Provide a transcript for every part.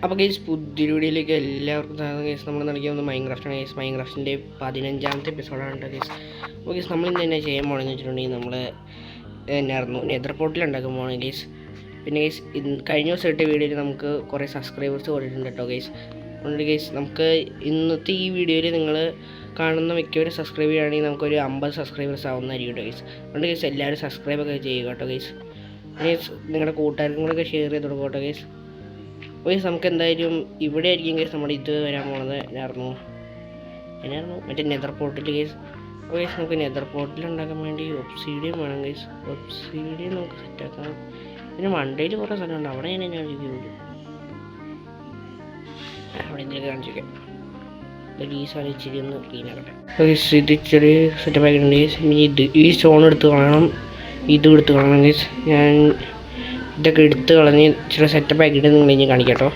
അപ്പോൾ ഗൈസ് പുതിയൊരു വീഡിയോയിലേക്ക് എല്ലാവർക്കും സ്വാഗതം. ഗൈസ് നമ്മൾ നൽകിയ മൈൻക്രാഫ്റ്റാണ്. ഗൈസ് മൈൻക്രാഫ്റ്റിൻ്റെ 15ാമത്തെ എപ്പിസോഡാണ് ഗൈസ്. അപ്പോൾ ഗൈസ് നമ്മൾ ഇന്ന് തന്നെ ചെയ്യാൻ പോകണമെന്ന് വെച്ചിട്ടുണ്ടെങ്കിൽ നമ്മൾ എന്നായിരുന്നു നെതർ പോർട്ടൽ ഉണ്ടാക്കാൻ പോകണം ഗൈസ്. പിന്നെ ഗൈസ് കഴിഞ്ഞ ദിവസം ഇട്ട വീഡിയോയിൽ നമുക്ക് കുറേ സബ്സ്ക്രൈബേഴ്സ് കൊടുത്തിട്ടുണ്ട് കേട്ടോ ഗൈസ്. അതുകൊണ്ട് ഗൈസ് നമുക്ക് ഇന്നത്തെ ഈ വീഡിയോയിൽ നിങ്ങൾ കാണുന്ന മിക്കവരും സബ്സ്ക്രൈബ് ചെയ്യുകയാണെങ്കിൽ നമുക്കൊരു 50 സബ്സ്ക്രൈബേഴ്സ് ആവുന്നതായിരിക്കും കേട്ടോ ഗൈസ്. അതുകൊണ്ട് ഗൈസ് എല്ലാവരും സബ്സ്ക്രൈബൊക്കെ ചെയ്യുക കേട്ടോ ഗൈസ്. ഗൈസ് നിങ്ങളുടെ കൂട്ടുകാർക്കും കൂടെ ഷെയർ ചെയ്ത് കൊടുക്കുക കേട്ടോ ഗൈസ്. ഗൈസ് നമുക്ക് എന്തായാലും ഇവിടെ ആയിരിക്കും ഗൈസ് നമ്മൾ ഇത് വരാൻ പോണത്. എന്നായിരുന്നു മറ്റേ നെതർ പോർട്ടൽ ഗൈസ്. ഗൈസ് നമുക്ക് നെതർ പോർട്ടൽ ഉണ്ടാക്കാൻ വേണ്ടി ഒബ്സീഡിയം വേണം ഗൈസ്. ഒബ്സീഡിയം നമുക്ക് സെറ്റാക്കാം. പിന്നെ മണ്ടയിൽ കുറേ സ്ഥലമുണ്ട്, അവിടെ ഞാൻ കാണിക്കുന്നുണ്ട്. അവിടെ എന്തെങ്കിലും കാണിച്ചേക്കാം. ഈ സാധനം ഇച്ചിരി ഒന്ന് ക്ലീൻ ആക്കട്ടെ ഗൈസ്. ഇത് ഇച്ചിരി സെറ്റപ്പ് ആക്കിയിട്ടുണ്ട് ഗൈസ്. ഇനി ഈ സ്റ്റോൺ എടുത്ത് കളയണം, ഇതും എടുത്ത് കളയണം ഗൈസ്. ഞാൻ ഇതൊക്കെ എടുത്ത് കളഞ്ഞ് ഇച്ചിരി സെറ്റപ്പ് ആക്കിയിട്ട് നിങ്ങൾ ഇനി കാണിക്കാം കേട്ടോ.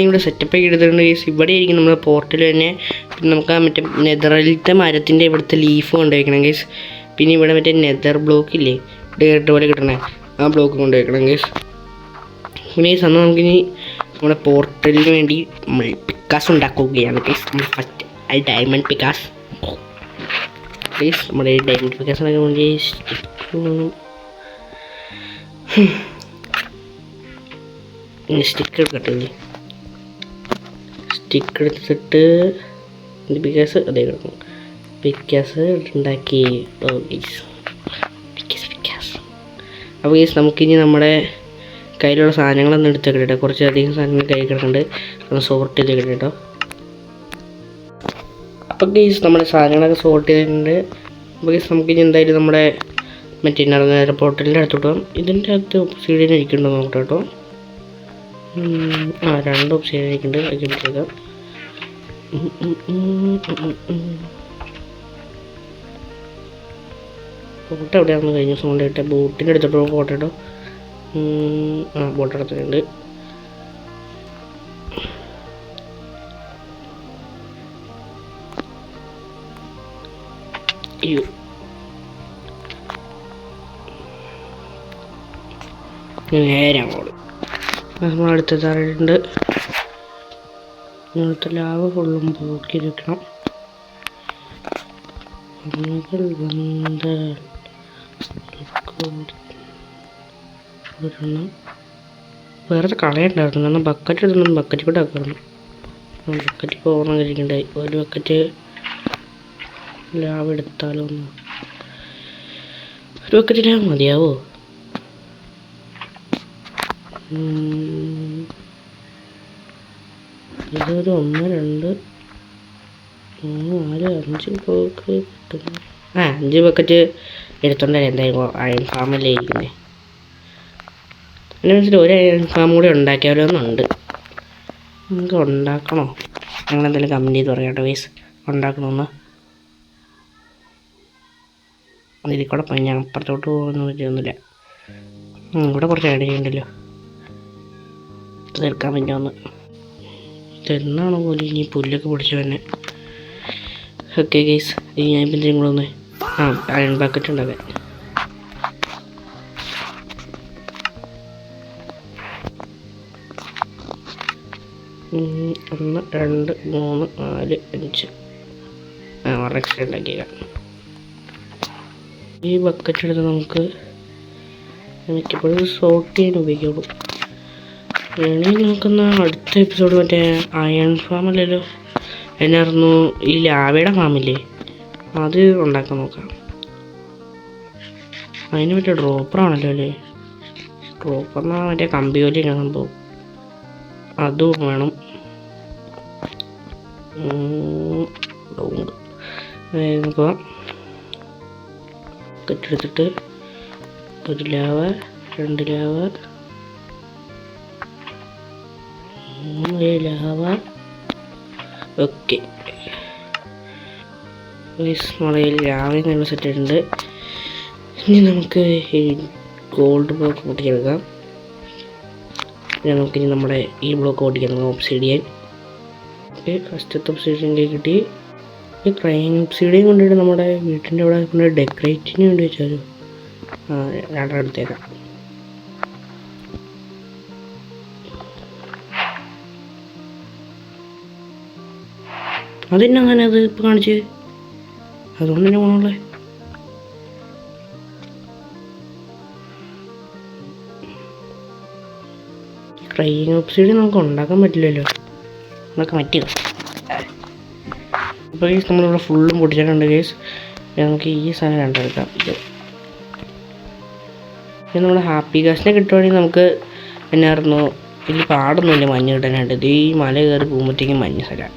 ഇവിടെ സെറ്റപ്പ് ആക്കി എടുത്തിട്ടുണ്ട് ഗൈസ്. ഇവിടെ ആയിരിക്കും നമ്മുടെ പോർട്ടൽ തന്നെ. പിന്നെ നമുക്ക് ആ മറ്റേ നെതറിലത്തെ മരത്തിൻ്റെ ഇവിടുത്തെ ലീഫ് കൊണ്ടുവയ്ക്കണം ഗൈസ്. പിന്നെ ഇവിടെ മറ്റേ നെതർ ബ്ലോക്ക് ഇല്ലേ, ഡേർട്ട് പോലെ കിട്ടണേ, ആ ബ്ലോക്ക് കൊണ്ടുവയ്ക്കണം ഗൈസ്. പിന്നെ ഈ സമയം നമുക്കിനി നമ്മുടെ പോർട്ടലിന് വേണ്ടി നമ്മൾ പിക്കാസ് ഉണ്ടാക്കുകയാണ് ഗൈസ്. നമ്മൾ ഫസ്റ്റ് ആ ഡയമണ്ട് പിക്കാസ് ഗൈസ്. നമ്മുടെ ഡയമണ്ട് പിക്കാസ് ഉണ്ടാക്കാൻ വേണ്ടി സ്റ്റിക്ക് എടുക്കട്ടെ. സ്റ്റിക്ക് എടുത്തിട്ട് പിക്കാസ് അതേ കിടക്കും. പിക്കാസ് ഉണ്ടാക്കി പിക്കാസ്. അപ്പോൾ ഗൈസ് നമുക്കിനി നമ്മുടെ കയ്യിലുള്ള സാധനങ്ങളൊന്നും എടുത്തൊക്കെ കേട്ടോ. കുറച്ചധികം സാധനങ്ങൾ കയ്യിൽ കിടക്കുന്നുണ്ട്, ഒന്ന് സോർട്ട് ചെയ്ത് കേട്ടോ. അപ്പോൾ ഗൈസ് നമ്മുടെ സാധനങ്ങളൊക്കെ സോർട്ട് ചെയ്തിട്ടുണ്ട്. അപ്പോൾ ഗൈസ് നമുക്കിനി എന്തായാലും നമ്മുടെ മറ്റേ നെതർ പോർട്ടലിൻ്റെ അടുത്തോട്ട് പോകാം. ഇതിൻ്റെ അകത്ത് ഒബ്സീഡിയൻ ഇരിക്കുന്നുണ്ടോ നോക്കട്ടെ കേട്ടോ. 2 ഒബ്സീഡിയൻ ഇരിക്കുന്നുണ്ട്, അത് എടുത്തേക്കാം. ബോട്ട് എവിടെയാണെന്ന് കഴിഞ്ഞ ദിവസം കൊണ്ടിട്ട് ബോട്ടിൻ്റെ അടുത്തോട്ട് ഫോട്ടോ കേട്ടോ. ബോട്ട് എടുത്തിട്ടുണ്ട്. നേരെ അങ്ങോട്ട് നമ്മൾ അടുത്ത തറയുണ്ട്. ഇങ്ങനത്തെ ലാവ ഫുള്ളും ബ്ലോക്ക് വെക്കണം. വേറെ കളയുണ്ടായിരുന്നു, കാരണം ബക്കറ്റ് എടുത്തു. ബക്കറ്റ് കൂടെ ആക്കണം. ബക്കറ്റ് പോകണം കഴിക്കണ്ടായി. ഒരു ബക്കറ്റ് ലാവ എടുത്താലോ ഒന്ന്. ഒരു ബക്കറ്റ് ലാവ മതിയാവോ? ഇതൊരു 1 2 3 4 5 ബ്ലോക്ക് കിട്ടുന്നു. 5 ബക്കറ്റ് എടുത്തോണ്ടേ എന്തായാലും അയൺ ഫാമല്ലേ ഇരിക്കുന്നത്. അതിനനുസരിച്ച് ഒരു അയൺ ഫാം കൂടി ഉണ്ടാക്കിയാലോന്നുണ്ട്. നമുക്ക് ഉണ്ടാക്കണോ? ഞങ്ങളെന്തായാലും കമൻറ്റ് ചെയ്ത് പറയാം കേട്ടോ ഗൈസ്, ഉണ്ടാക്കണമെന്ന്. ഇതിൽ കൂടെ പോയി ഞാൻ അപ്പുറത്തോട്ട് പോകുന്ന പറ്റിയൊന്നുമില്ല. ഇവിടെ കുറച്ച് ആഡ് ചെയ്യണ്ടല്ലോ, തീർക്കാൻ പറ്റുമെന്ന്. ഇതെന്നാണോ പോലെ ഇനി പുല്ലൊക്കെ പിടിച്ചു തന്നെ. ഓക്കെ ഗൈസ്, ഇനി ഞാൻ ഇപ്പം എന്തെങ്കിലും കൂടെ ഒന്ന് അയൺ ബക്കറ്റ് ഉണ്ടാക്കാൻ. 1 2 3 4 5 6 എക്സ്ട്രാ ഉണ്ടാക്കിയേക്കാം. ഈ ബക്കറ്റ് എടുത്ത് നമുക്ക് മിക്കപ്പോഴും സോർട്ട് ചെയ്യാൻ ഉപയോഗിക്കുള്ളൂ. വേണമെങ്കിൽ നമുക്കെന്നാ അടുത്ത എപ്പിസോഡ് മറ്റേ അയൺ ഫാമല്ലല്ലോ, എന്നായിരുന്നു ഈ ലാവയുടെ ഫാമില്ലേ, അത് ഉണ്ടാക്കാൻ നോക്കാം. അതിന് മറ്റേ ഡ്രോപ്പറാണല്ലോ അല്ലേ. ഡ്രോപ്പറിനാ മറ്റേ കമ്പി പോലെ സംഭവം, അതും വേണം. നോക്കുക, കെട്ടെടുത്തിട്ട് 1 ലാവ 2 ലാവ 3 ലാവ. ഓക്കെ നമ്മുടെ ലാവയിൽ നല്ല സെറ്റ് ആയിട്ടുണ്ട്. ഇനി നമുക്ക് ഈ ഗോൾഡ് ബ്ലോക്ക് പൊട്ടിച്ചെടുക്കാം. പിന്നെ നമുക്കിനി നമ്മുടെ ഈ ബ്ലോക്ക് ഓടിക്കാൻ ഒബ്സീഡിയൻ. ഓക്കെ, ഫസ്റ്റത്തെ ഒബ്സീഡിയൻ കിട്ടി. ഈ ക്രൈം ഒബ്സീഡിയൻ കൊണ്ടിട്ട് നമ്മുടെ വീട്ടിൻ്റെ അവിടെ കൊണ്ട് ഡെക്കറേറ്റിന് വേണ്ടി വെച്ചാലോ. 2 എടുത്തേക്കാം. അതെന്നെ അങ്ങനെ അത് ഇപ്പോൾ കാണിച്ച് അതുകൊണ്ട് തന്നെ പോകണുള്ളേ. ഫ്രൈയിങ് ഓപ്സിഡി നമുക്ക് ഉണ്ടാക്കാൻ പറ്റില്ലല്ലോ, അതൊക്കെ പറ്റിയത്. അപ്പോൾ ഗൈസ് നമ്മളിവിടെ ഫുള്ളും പൊട്ടിച്ചിട്ടുണ്ട് ഗൈസ്. നമുക്ക് ഈ സാധനം കണ്ടെടുക്കാം. ഇത് നമ്മുടെ ഹാപ്പി ഗ്യാസിനെ കിട്ടുവാണെങ്കിൽ നമുക്ക് എന്നായിരുന്നു വലിയ പാടൊന്നുമില്ല മഞ്ഞ് കിട്ടാനായിട്ട്. ഇത് ഈ മല കയറി പോകുമ്പോഴത്തേക്കും മഞ്ഞ സ്ഥലമാണ്,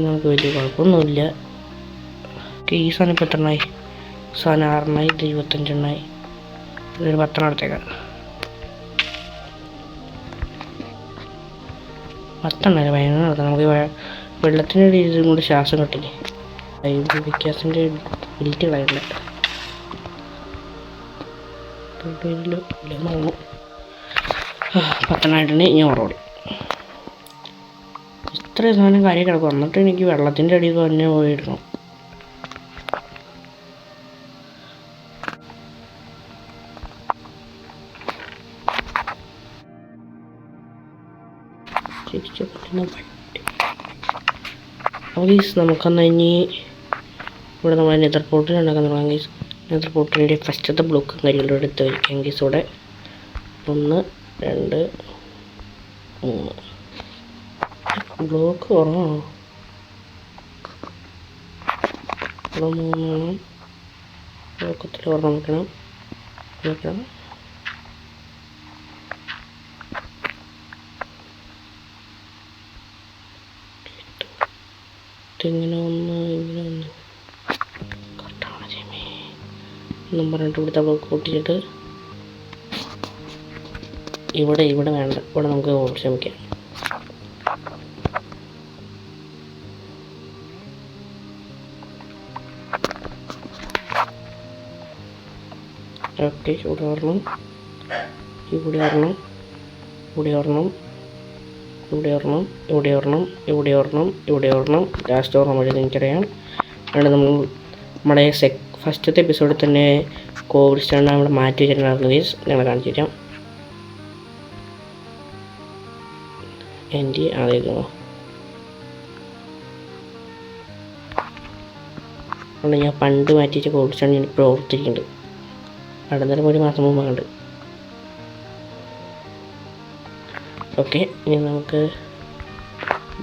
നമുക്ക് വലിയ കുഴപ്പമൊന്നുമില്ല. ഈ സാധനം ഇപ്പോൾ എത്രണ്ണായി? സാധനം 6 ഇത് 25 ഇതൊരു 10 എടുത്തേക്കാം. 10 15 നടത്താം. നമുക്ക് വെള്ളത്തിൻ്റെ ഇതും കൂടി ശ്വാസം കിട്ടില്ലേ, ഗ്യാസിൻ്റെ ബിൽറ്റ് കളയണ്ട. 10 ഇനി ഓറോടി ഇത്ര സാധനം കാര്യം കിടക്കും. എന്നിട്ട് എനിക്ക് വെള്ളത്തിൻ്റെ അടിയിൽ തന്നെ പോയി എടുക്കണം. അപ്പോൾ നമുക്കെന്നാൽ ഇനി ഇവിടെ നമ്മൾ നെതർ പോർട്ടിൽ ഉണ്ടാക്കാൻ തുടങ്ങാം ഗൈസ്. നെതർ പോർട്ടിൻ്റെ ഫസ്റ്റത്തെ ബ്ലോക്കും കാര്യങ്ങളും എടുത്ത് വയ്ക്കാം ഗൈസ്. ഇവിടെ 1 2 3 ബ്ലോക്ക് കുറവാണോ? ഇവിടെ 3 ബ്ലോക്കത്തിൽ ഒരെണ്ണം വെക്കണം. ഇങ്ങനെ ഒന്ന് കറക്റ്റാണ് ചെയ്യുമേ എന്നും പറഞ്ഞിട്ട് ഇവിടുത്തെ ബ്ലോക്ക് പൊട്ടിച്ചിട്ട് ഇവിടെ വേണ്ട, ഇവിടെ നമുക്ക് ശ്രമിക്കാം. ഓക്കെ, ഇവിടെ വരണം, ഇവിടെ വരണം, ഇവിടെ വരണം, ഇവിടെ വരണം, ഇവിടെ വരണം, ഇവിടെ വരണം, ഇവിടെ വരണം. ലാസ്റ്റ് ഓർമ്മ വഴി എനിക്കറിയാം. അതുകൊണ്ട് നമ്മുടെ ഫസ്റ്റത്തെ എപ്പിസോഡിൽ തന്നെ കോവിഡ് സ്റ്റാൻഡ് അവിടെ മാറ്റി വെച്ചിട്ടുണ്ടായിരുന്നു ഗൈസ്. ഞങ്ങൾ കാണിച്ചു തരാം. എൻ്റെ അതേക്കോ അതുകൊണ്ട് ഞാൻ പണ്ട് മാറ്റി വെച്ച കോവിഡ് സ്റ്റാൻഡ് ഞാൻ ഇപ്പോൾ ഓർത്തിരിക്കുന്നുണ്ട്. അടുന്നേരം 1 മാസം മുമ്പ് കണ്ട്. ഓക്കെ, ഇനി നമുക്ക്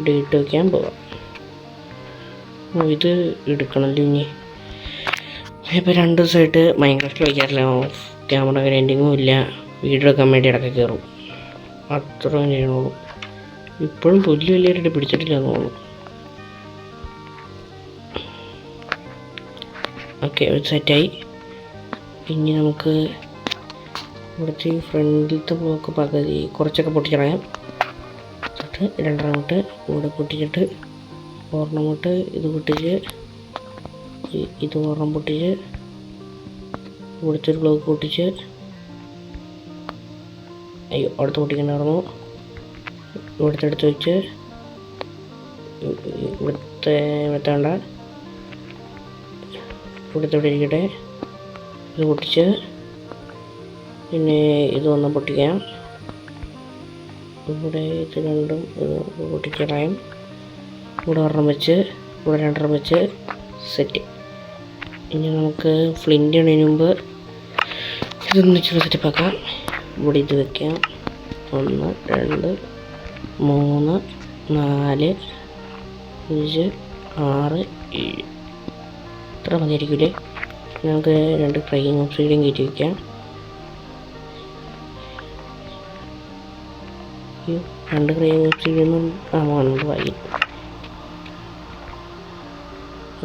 ഡേറ്റ് വയ്ക്കാൻ പോകാം. ഇത് എടുക്കണമല്ലോ ഇനി. ഇപ്പോൾ 2 ദിവസമായിട്ട് മൈൻക്രാഫ്റ്റ് കളിക്കാറില്ല. ക്യാമറ ഗ്രൈൻഡിങ്ങും ഇല്ല. വീഡിയോ എടുക്കാൻ വേണ്ടി ഇടയ്ക്ക് കയറും, അത്ര ചെയ്യണുള്ളൂ. ഇപ്പോഴും പുല്ല് വലിയവരായിട്ട് പിടിച്ചിട്ടില്ല എന്ന് തോന്നുന്നു. ഓക്കെ, ഒരു സെറ്റായി. ഇനി നമുക്ക് ഇവിടുത്തെ ഫ്രണ്ടിലത്തെ ബ്ലോക്ക് പകുതി കുറച്ചൊക്കെ പൊട്ടിച്ചളയാം. എന്നിട്ട് 2 ഇവിടെ പൊട്ടിച്ചിട്ട് ഒരെണ്ണം ഇത് പൊട്ടിച്ച് ഇത് ഒരെണ്ണം പൊട്ടിച്ച് ഇവിടുത്തെ ഒരു ബ്ലോക്ക് പൊട്ടിച്ച് അയ്യോ അടുത്ത് പൊട്ടിക്കണ്ടായിരുന്നു. ഇവിടുത്തെ എടുത്ത് വെച്ച് ഇവിടുത്തെ വേണ്ട, ഇവിടുത്തെ ഇവിടെ ഇരിക്കട്ടെ. ഇത് പൊട്ടിച്ച് പിന്നെ ഇത് ഒന്ന് പൊട്ടിക്കാം. ഇവിടെ ഇത് രണ്ടും പൊട്ടിക്കളയാം. ഇവിടെ ഒരെണ്ണം വെച്ച് ഇവിടെ 2 വെച്ച് സെറ്റ്. ഇനി നമുക്ക് ഫ്ലിൻ്റ് ഇടുന്നതിന് മുമ്പ് ഇതൊന്ന് ഇച്ചിരി സെറ്റപ്പാക്കാം. ഇവിടെ ഇത് വയ്ക്കാം. 1 2 3 4 5 6 7 ഇത്ര മതിയായിരിക്കില്ലേ? നമുക്ക് 2 ഫ്രൈയിങ് ഓപ്സിഡിയും കയറ്റി വയ്ക്കാം. 2 ഫ്രൈയിങ് ഓപ്സിഡിയൊന്നും വായി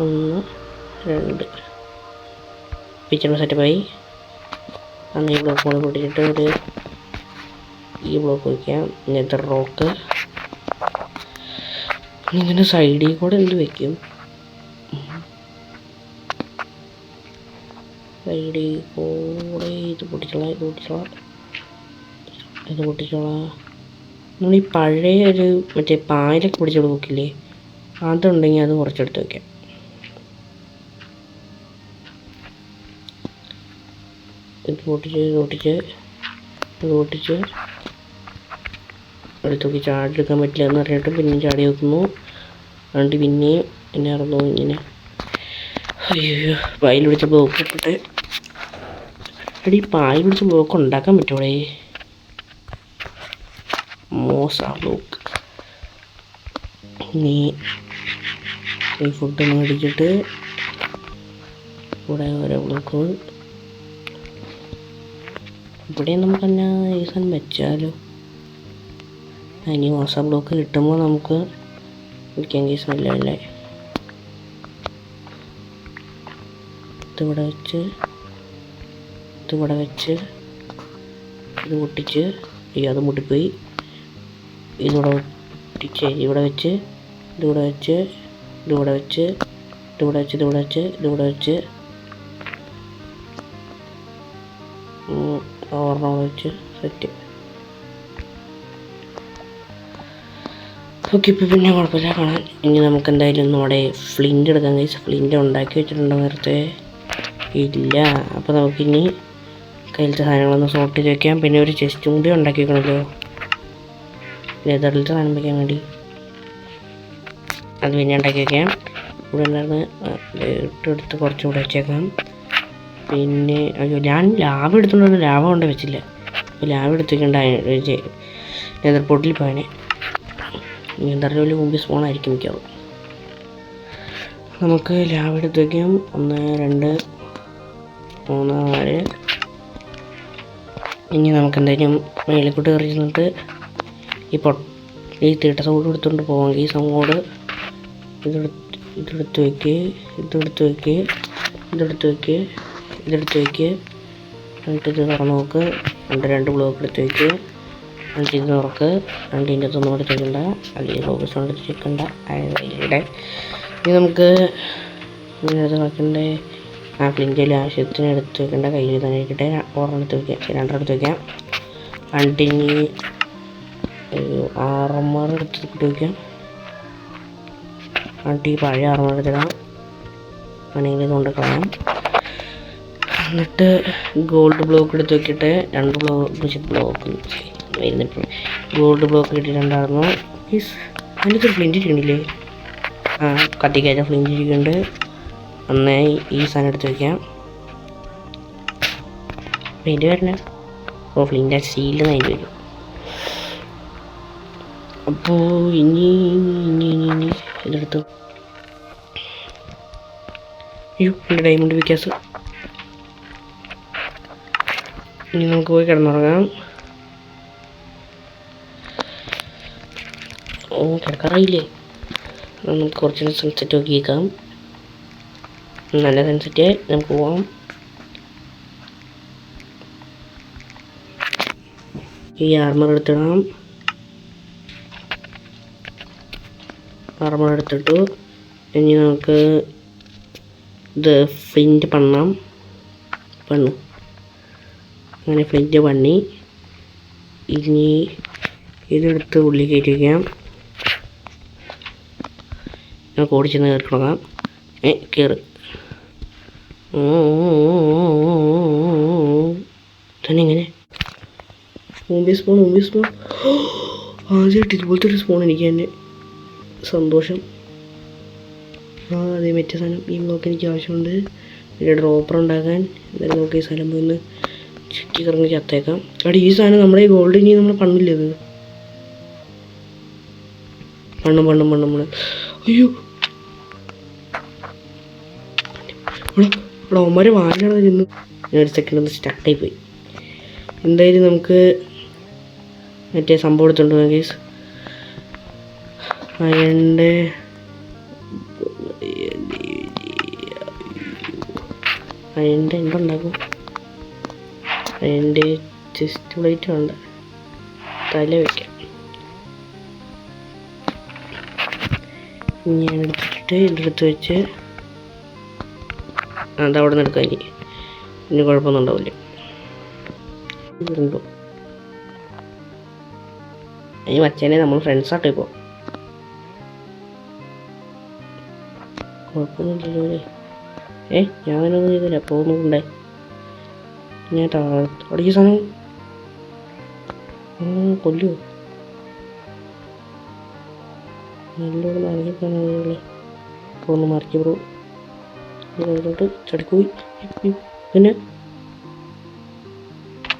1 2 പിക്ചർ സെറ്റപ്പായി. അന്ന് ഈ ബ്ലോക്ക് കൊണ്ട് പൊട്ടിച്ചിട്ട് ഈ ബ്ലോക്ക് വയ്ക്കാം. നെതർ റോക്ക് ഇതിൻ്റെ സൈഡിൽ കൂടെ എന്ത് വയ്ക്കും? സൈഡിൽ കൂടെ ഇത് പൊട്ടിച്ചോളാം. നമ്മൾ ഈ പഴയ ഒരു മറ്റേ പായലൊക്കെ പൊടിച്ചോട് നോക്കില്ലേ, അതുണ്ടെങ്കിൽ അത് കുറച്ചെടുത്ത് വയ്ക്കാം. ഇത് പൊട്ടിച്ച് എടുത്ത് നോക്കി ചാടി എടുക്കാൻ പറ്റില്ല എന്ന് പറഞ്ഞിട്ട് പിന്നെ ചാടി വെക്കുന്നു. അതുകൊണ്ട് പിന്നെയും എന്നായിരുന്നു ഇങ്ങനെ അയ്യോ പായൽ പിടിച്ച ബ്ലോക്ക് ഇട്ടിട്ട് എടി പായൽ പിടിച്ച ബ്ലോക്ക് ഉണ്ടാക്കാൻ പറ്റൂടെ മോശ ബ്ലോക്ക് നീ ഈ ഫുഡ് മേടിച്ചിട്ട് ഇവിടെ ഓരോ ബ്ലോക്കുകൾ ഇവിടെ നമുക്ക് തന്നെ ഈ സാധനം വെച്ചാലോ ഇനി മോശ ബ്ലോക്ക് കിട്ടുമ്പോൾ നമുക്ക് വിളിക്കാൻ കേസ് നല്ലതല്ലേ ഇതിവിടെ വെച്ച് ഇത് പൊട്ടിച്ച് അത് മുട്ടിപ്പോയി ഇതിവിടെ ഒട്ടിച്ച് ഇവിടെ വെച്ച് ഇതിവിടെ വെച്ച് ഓർമ്മ വെച്ച് സെറ്റ് ഓക്കെ. ഇപ്പോൾ പിന്നെ കുഴപ്പമില്ല കാണാൻ. ഇനി നമുക്ക് എന്തായാലും നമ്മുടെ ഫ്ലിൻ്റ് എടുക്കാൻ കഴിച്ചു. ഫ്ലിൻ്റ് ഉണ്ടാക്കി വെച്ചിട്ടുണ്ടോ നേരത്തെ? ഇല്ല. അപ്പോൾ നമുക്കിനി കയ്യിലത്തെ സാധനങ്ങളൊന്ന് സോർട്ട് ചെയ്ത് വയ്ക്കാം. പിന്നെ ഒരു ചെസ്റ്റും കൂടി ഉണ്ടാക്കി വെക്കണമല്ലോ ലെതറിലത്തെ സാധനം വയ്ക്കാൻ വേണ്ടി. അത് പിന്നെ ഉണ്ടാക്കി വയ്ക്കാം. ഇവിടെ ഉണ്ടായിരുന്ന ഇട്ടെടുത്ത് കുറച്ചും കൂടെ വെച്ചേക്കാം. പിന്നെ അയ്യോ ഞാൻ ലാഭം എടുത്തുകൊണ്ട് ലാഭം കൊണ്ട് വെച്ചില്ല. അപ്പോൾ ലാഭം എടുത്ത് വെക്കേണ്ട ലെതർ പോട്ടിൽ പോയനെ. ലെതറിൻ്റെ വലിയ മുമ്പിൽ സ്പോണായിരിക്കും മിക്കവാറും. നമുക്ക് ലാഭം എടുത്ത് വയ്ക്കാം. 1 2 3 4. ഇനി നമുക്ക് എന്തായാലും മേളിക്കൂട്ട് കയറി ചെന്നിട്ട് ഈ തീട്ട സൗണ്ട് എടുത്തുകൊണ്ട് പോകാമെങ്കിൽ ഈ സൗണ്ട് ഇതെടുത്ത് വയ്ക്ക് എന്നിട്ട് ഇത് തുറന്ന് നോക്ക്. 2 ബ്ലോക്ക് എടുത്ത് വയ്ക്ക്. എന്നിട്ട് ഇത് തുറക്ക്. എന്നിട്ട് ഇതിൻ്റെ അകത്തൊന്നും എടുത്ത് വയ്ക്കണ്ട. അല്ലെങ്കിൽ ബ്ലോക്ക് സൗണ്ട് എടുത്ത് വയ്ക്കണ്ട. ഇവിടെ ഇനി നമുക്ക് ഇതിനകത്ത് കളക്കണ്ടേ ഫ്ലിൻ്റിൽ ആവശ്യത്തിന് എടുത്ത് വെക്കേണ്ട. കയ്യിൽ തന്നെ ഇരിക്കട്ടെ. ഒരെണ്ണെടുത്ത് വയ്ക്കാം, 2 എടുത്ത് വയ്ക്കാം. അണ്ടിനി ആർമർ എടുത്തിട്ട് വയ്ക്കാം. എന്നിട്ട് ഈ പഴയ ആർമർ എടുത്തിടാം. വേണമെങ്കിൽ ഇതുകൊണ്ട് കളയാം. എന്നിട്ട് ഗോൾഡ് ബ്ലോക്ക് എടുത്ത് വയ്ക്കട്ടെ. 2 ബ്ലോക്ക് വരുന്നിട്ട് ഗോൾഡ് ബ്ലോക്ക് കിട്ടിയിട്ടുണ്ടായിരുന്നു. അതിനകത്ത് ഫ്ലിൻ്റ് ഇരിക്കണില്ലേ? കത്തിക്കയറ്റ ഫ്ലിൻ്റ് ഇരിക്കുന്നുണ്ട്. നന്നായി ഈ സാധനം എടുത്ത് വയ്ക്കാം. ഫ്ലിൻ്റ് വരണേ. ഫ്ലിൻ്റ് സ്റ്റീലിൽ നിന്ന് വരും. അപ്പോൾ ഇനി ഇതെടുത്തു. അയ്യോ എൻ്റെ ഡയമണ്ട് വിക്കാസ്. ഇനി നമുക്ക് പോയി കിടന്നുറങ്ങാം. കിടക്കാറായില്ലേ? നമുക്ക് കുറച്ച് സൺസെറ്റ് നോക്കിയേക്കാം. നല്ല സൺസെറ്റ്. നമുക്ക് പോവാം. ഈ ആർമർ എടുത്തിടാം. ആർമർ എടുത്തിട്ടു. ഇനി നമുക്ക് ഇത് ഫ്ലിൻ്റ് പണ്ണു. അങ്ങനെ ഫ്ലിൻ്റ് പണി. ഇനി ഇതെടുത്ത് ഉള്ളിൽ കയറ്റി വയ്ക്കാം. നമുക്ക് ഓടിച്ചെന്ന് കയറി തുടങ്ങാം. കയറി തന്നെ ഇങ്ങനെ മുമ്പിൽ സ്പൂൺ ആദ്യമായിട്ട് ഇതുപോലത്തെ ഒരു സ്പൂൺ എനിക്ക് തന്നെ സന്തോഷം. അതേ മറ്റേ സാധനം ഈ ബ്ലോക്ക് എനിക്ക് ആവശ്യമുണ്ട്. പിന്നെ ഡ്രോപ്പർ ഉണ്ടാക്കാൻ എന്തായാലും നമുക്ക് ഈ സ്ഥലം പോയി ചുറ്റി കറങ്ങി ചത്തേക്കാം. അവിടെ ഈ സാധനം നമ്മുടെ ഈ ഗോൾഡ് ഇനി നമ്മൾ പണില്ലേ? ഇത് പണ്ണം അയ്യോ ഇവിടെ ഒമ്മരെ വാങ്ങാതെ ചെന്ന് ഒരു സെക്കൻഡ് ഒന്ന് സ്റ്റക്കായി പോയി. എന്തായാലും നമുക്ക് മറ്റേ സംഭവം എടുത്തുകൊണ്ട് പോകാം കേസ്. അയൻ്റെ എന്തുണ്ടാക്കും? അയൻ്റെ ചെസ്റ്റ് പ്ലേറ്റ് ഉണ്ട്. തല വയ്ക്കാം. ഞാൻ എടുത്തിട്ട് എൻ്റെ അടുത്ത് വെച്ച് അതവിടെ നിന്ന് എടുക്കാം. ഇനി കുഴപ്പമൊന്നും ഉണ്ടാവില്ല. ഉണ്ടോ ഈ മച്ചേനെ നമ്മൾ ഫ്രണ്ട്സാട്ടോ ഇപ്പോൾ. കുഴപ്പമൊന്നുമില്ലല്ലോ അല്ലേ? ഞാൻ ഒന്നും ചെയ്തില്ല. അപ്പോൾ ഒന്നും ഉണ്ടായി. ഞാൻ അടിച്ച സാധനം കൊല്ലുമോ? നല്ലോണം നനഞ്ഞിട്ടാണ് അപ്പോൾ ഒന്ന് മറിക്കും ബ്രോ. അതിലോട്ട് ചടിക്കുപോയി. പിന്നെ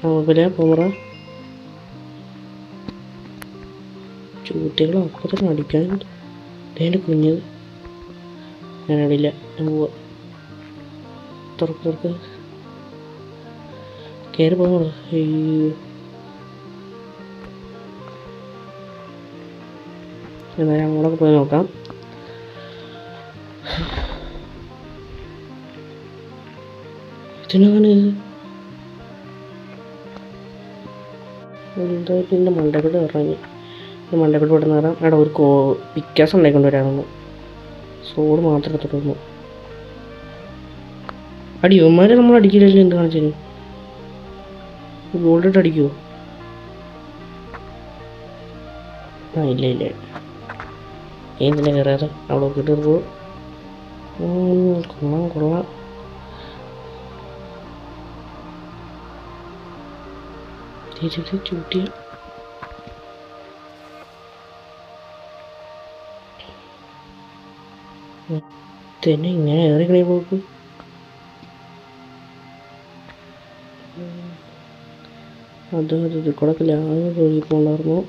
കുഴപ്പമില്ല. പോമറ ചൂട്ടികൾ അപ്പം തന്നെ അടിക്കാൻ എൻ്റെ കുഞ്ഞത് ഞാനടില്ല. ഞാൻ പോവാ. തുറക്ക് കയറി പോകണം. അയ്യോ എന്നാലും അങ്ങോട്ടൊക്കെ പോയി നോക്കാം. ഇതിനാണ് എന്തായിട്ട് എൻ്റെ മണ്ടക്കെട്ട് ഇറങ്ങി. മണ്ടക്കെട്ട് ഇവിടെ നിന്ന് കയറാം. അവിടെ ഒരു പിക്കാസ് ഉണ്ടായിക്കൊണ്ട് വരാമെന്ന്. സോഡ് മാത്രം എടുത്തിട്ട് വന്നു. അടിയോമാരെ നമ്മൾ അടിക്കില്ലല്ലോ. എന്ത് കാണിച്ചു ഗോൾഡിട്ട് അടിക്കുമോ? ആ ഇല്ല എന്തിനാ കയറാതെ അവിടെ നോക്കിയിട്ട് പോകും. കൊള്ളാം തിരിച്ച് ചൂട്ടിയ തന്നെ ഇങ്ങനെ ഏറിക്കണേ പോക്ക്. അത് കുഴപ്പമില്ല. ആകെ പോയിപ്പോണ്ടായിരുന്നു.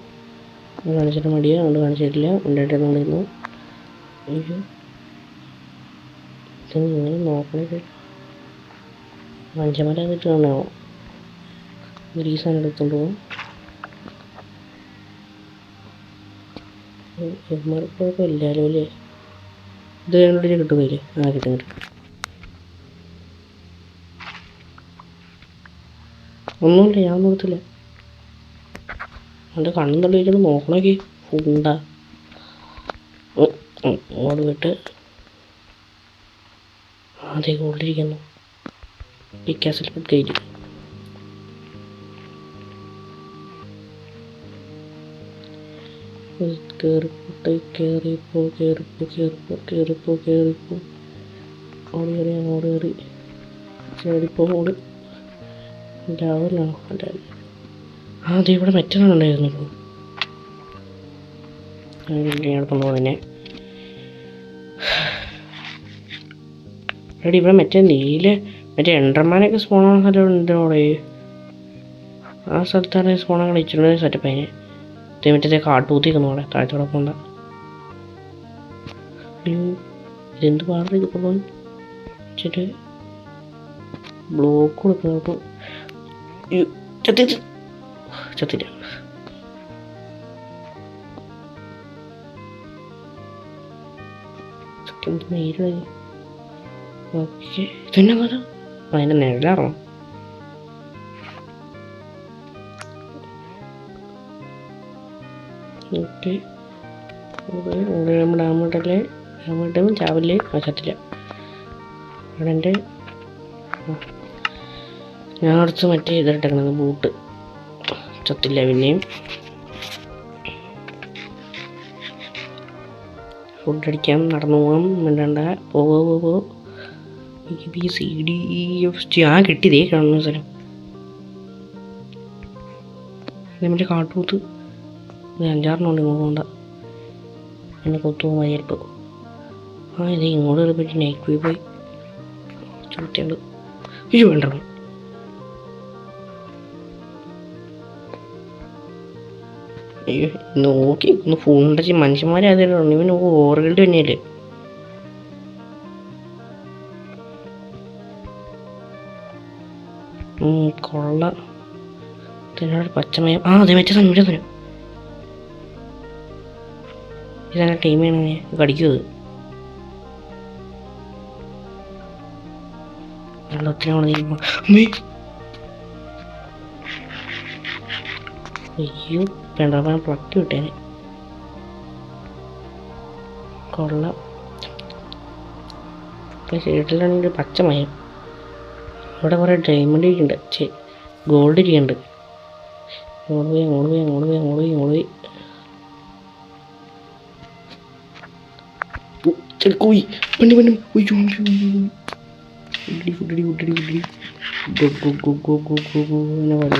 കാണിച്ചിട്ട് മടിയാണ്. അതുകൊണ്ട് കാണിച്ചിട്ടില്ല. ഉണ്ടായിട്ട് നമ്മളിരുന്നു. അയ്യോ ഇങ്ങനെ നോക്കണേ. മഞ്ചമല എന്നിട്ട് കാണാമോ? ഗ്രീസാണ് എടുത്തുകൊണ്ട് പോകും. കുഴപ്പമില്ലല്ലോ അല്ലേ? ഇത് ഞങ്ങളുടെ കിട്ടുകയില്ലേ? ആ കിട്ടും. ഒന്നുമില്ല, ഞാൻ നോക്കത്തില്ല. എൻ്റെ കണ്ണും തള്ളി വെച്ചിട്ട് നോക്കണോക്കി ഫുണ്ടാ. അങ്ങോട്ട് പോയിട്ട് ആദ്യം കൊണ്ടിരിക്കുന്നു. പിക്കാസിൽ കയറ്റി കയറിപ്പോ ഓടി കയറി അങ്ങോട്ട് കയറി ചേടിപ്പോ ഓടി. രാവിലാണോ? അല്ല അതെ ഇവിടെ മറ്റൊന്നുണ്ടായിരുന്നു. അടുത്തൊന്നു തന്നെ എടി ഇവിടെ മറ്റേ മറ്റേ എൻഡർമാനൊക്കെ സ്പോണാണ് സ്ഥലം ഉണ്ട് അവിടെ. ആ സ്ഥലത്താണ് സ്പോണൊക്കെ കളിച്ചിട്ടുണ്ട്. സെറ്റപ്പ് അതിന് മറ്റേ കാട്ടുകൂത്തിക്കുന്നു അവിടെ താഴത്തോടെ പോകണ്ട. ഇതെന്ത് പാടും ഇത് പോകാൻ വെച്ചിട്ട് ബ്ലോക്ക് കൊടുക്കുന്നു. അപ്പോൾ ചത്തില്ല. മെയിലായി. ഓക്കെ ഇതന്നെ കഥ. അതിൻ്റെ നിഴലാറോ? ഓക്കെ ഡാമിട്ടല്ലേ? ഡാമിട്ടും ചാവില്ലേ? ആ ചത്തില്ല. അവിടെ എൻ്റെ ഞാൻ അടുത്ത് മറ്റേ ഇതിട്ടേക്കണത് ബൂട്ട് ചത്തില്ല. പിന്നെയും ഫുഡ് അടിക്കാൻ നടന്നു പോകാം. വേണ്ട പോകോ BCDEFG ആ കിട്ടിയതേ കാണുന്ന സ്ഥലം. മറ്റേ കാട്ടുകൂത്ത് 5-6 ഇങ്ങോട്ട് പോകണ്ട. എന്നെ കൊത്തുപോകും ചിലപ്പോൾ. ആ ഇതേ ഇങ്ങോട്ട് കയറി പറ്റി നൈറ്റ് വ്യൂ പോയി ചൂട്ടിയുണ്ട്. അയ്യോ വേണ്ട അയ്യോ നോക്കി ഒന്ന് ഫുണ്ടച്ച് മനുഷ്യന്മാരെ അതിലുണ്ട്. ഇവൻ ഓറുകളുടെ തന്നെയല്ലേ? കൊള്ള ഇതിനോട് പച്ചമയം. ആ അതെ മറ്റേ തന്നെ ഇതെന്നെ ടീമാണ് കടിക്കുന്നത്. അയ്യോ പെണ്ടറ പ്ലക്കി വിട്ടേനെ. കൊള്ളാം. ഷീട്ടിലാണെങ്കിൽ പച്ചമയം. ഇവിടെ കുറേ ഡയമണ്ട് ഇരിക്കുന്നുണ്ട്. ഗോൾഡ് ഇരിക്കുന്നുണ്ട്. അങ്ങോട്ട് പോയി ചെറുക്കോയി പണി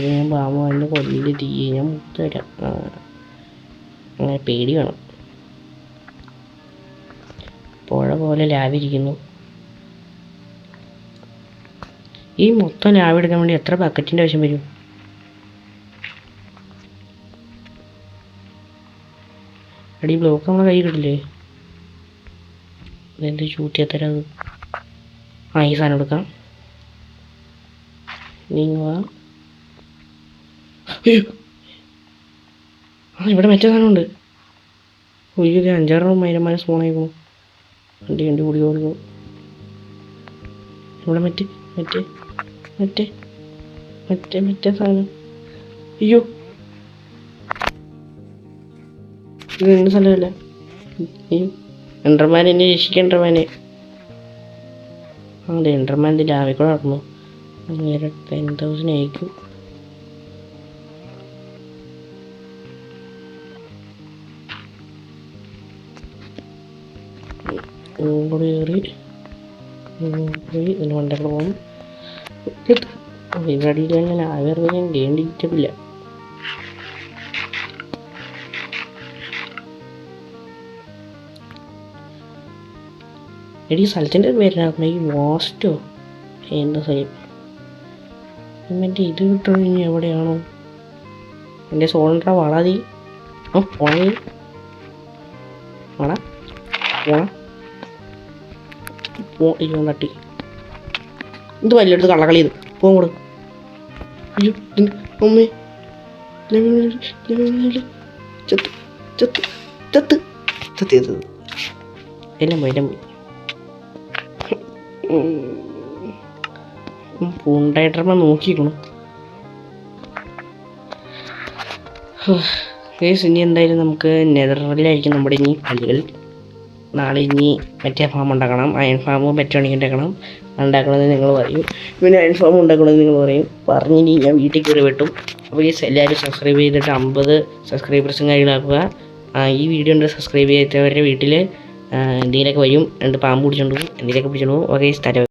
ഞാൻ പാമ്പ എൻ്റെ കൊല്ലിയിൽ തീയെ ഞാൻ മുത്ത് തരാം. അങ്ങനെ പേടി വേണം. പോലെ ലാവ ഇരിക്കുന്നു. ഈ മൊത്തം ലാവ എടുക്കാൻ വേണ്ടി എത്ര ബക്കറ്റിൻ്റെ ആവശ്യം വരും? അടി ബ്ലോക്ക് നമ്മളെ കൈ കിട്ടില്ലേ? എന്ത് ചൂറ്റിയാൽ തരാം അത്. ഈ സാധനം എടുക്കാം. അയ്യോ, ഇവിടെ മറ്റേ സാധനമുണ്ട്. ഒരു 5-6 മൈരന്മാരെ സ്പോണായിക്കണു. വണ്ടി കൂടി കൊടുക്കും. ഇവിടെ മറ്റേ സാധനം. അയ്യോ, ഇത് എന്ത് സ്ഥലമല്ല. അയ്യോ, എൻഡർമാൻ എന്നെ രക്ഷിക്കേണ്ടമാനെ. അതെ, എൻഡർമാൻ ഇതിൽ ആവിക്കൂടെ നടന്നു. 10,000 അയക്കും. കൂടി കയറി പോയി ഇതിന് വണ്ടൊക്കെ പോകും. ഇവിടെ അടിയിൽ ഞാൻ ആവേറെ ഞാൻ ഗെയിം ഡിജിറ്റബില്ല. എടി സ്ഥലത്തിൻ്റെ പേരിനാക്കണം. ഈ വാസ്റ്റോ എന്താ സ്ഥലം? മറ്റേ ഇത് കിട്ടണം. ഇനി എവിടെയാണോ എൻ്റെ സോൾഡർ വളാതി? പോണേ വള അയ്യോ തട്ടി. ഇത് വലിയെടുത്ത് കള്ളക്കളി ചെയ്ത് പോകൂട്. അയ്യോ അമ്മേ, ചത്ത് എല്ലാം പോയി പൂണ്ടായിട്ടമ്മ നോക്കിക്കണം. ഇനി എന്തായാലും നമുക്ക് നെതറിലായിരിക്കും നമ്മുടെ ഇനി കളികൾ. നാളെ ഇനി മറ്റേ ഫാം ഉണ്ടാക്കണം. അയൺ ഫാമും പറ്റുവാണെങ്കിൽ ഉണ്ടാക്കണം. ഉണ്ടാക്കണമെന്ന് നിങ്ങൾ പറയും. പിന്നെ അയൺ ഫാം ഉണ്ടാക്കണമെന്ന് നിങ്ങൾ പറയും. പറഞ്ഞിനി ഞാൻ വീട്ടിൽ കയറി വെട്ടും. അപ്പോൾ ഈ എല്ലാവരും സബ്സ്ക്രൈബ് ചെയ്തിട്ട് 50 സബ്സ്ക്രൈബേഴ്സും കാര്യങ്ങളാക്കുക. ഈ വീഡിയോ ഉണ്ട് സബ്സ്ക്രൈബ് ചെയ്യാത്തവരുടെ വീട്ടിൽ എന്തെങ്കിലുമൊക്കെ വരും. രണ്ട് പാമ്പ് പിടിച്ചോണ്ട് പോകും, എന്തെങ്കിലുമൊക്കെ പിടിച്ചോണ്ട് പോകും. Okay, start.